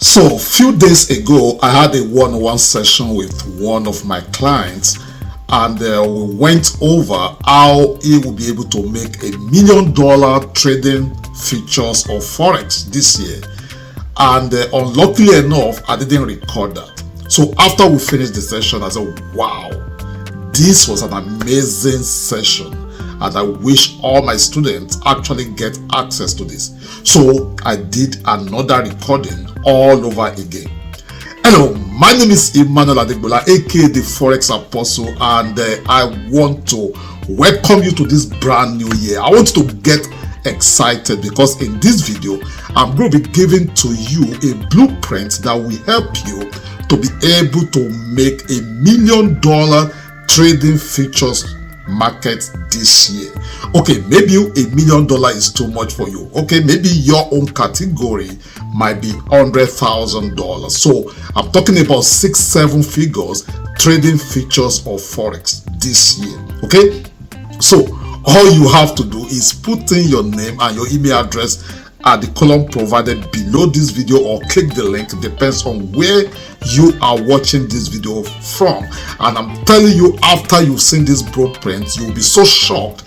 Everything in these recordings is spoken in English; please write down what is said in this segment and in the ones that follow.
So a few days ago, I had a one-on-one session with one of my clients, and we went over how he will be able to make $1 million trading futures or forex this year. And unluckily enough, I didn't record that. So after we finished the session, I said, wow, this was an amazing session, and I wish all my students actually get access to this. So I did another recording all over again. Hello, my name is Emmanuel Adegbola, aka the Forex Apostle, and I want to welcome you to this brand new year. I want you to get excited because in this video, I'm going to be giving to you a blueprint that will help you to be able to make $1 million trading futures market this year. Okay, maybe $1 million is too much for you. Okay, maybe your own category might be $100,000. So I'm talking about 6-7 figures trading futures or forex this year. Okay, so all you have to do is put in your name and your email address at the column provided below this video, or click the link. It depends on where you are watching this video from. And I'm telling you, after you've seen this blueprint, you'll be so shocked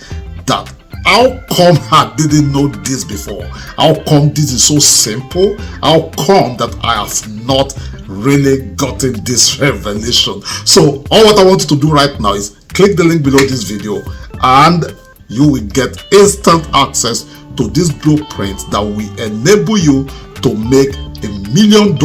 that how come I didn't know this before? How come this is so simple? How come that I have not really gotten this revelation? So all what I want you to do right now is click the link below this video, and you will get instant access to this blueprint that will enable you to make $1 million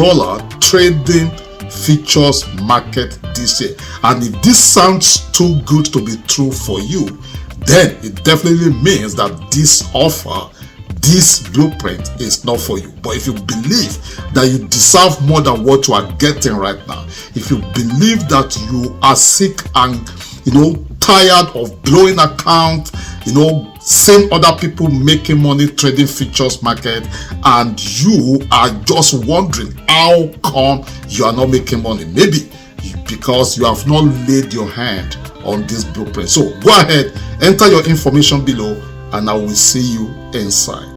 trading futures market this year. And if this sounds too good to be true for you, then it definitely means that this offer, this blueprint is not for you. But if you believe that you deserve more than what you are getting right now, if you believe that you are sick and tired of blowing account, seeing other people making money trading futures market, and you are just wondering how come you are not making money, maybe because you have not laid your hand on this blueprint. So go ahead, enter your information below, and I will see you inside.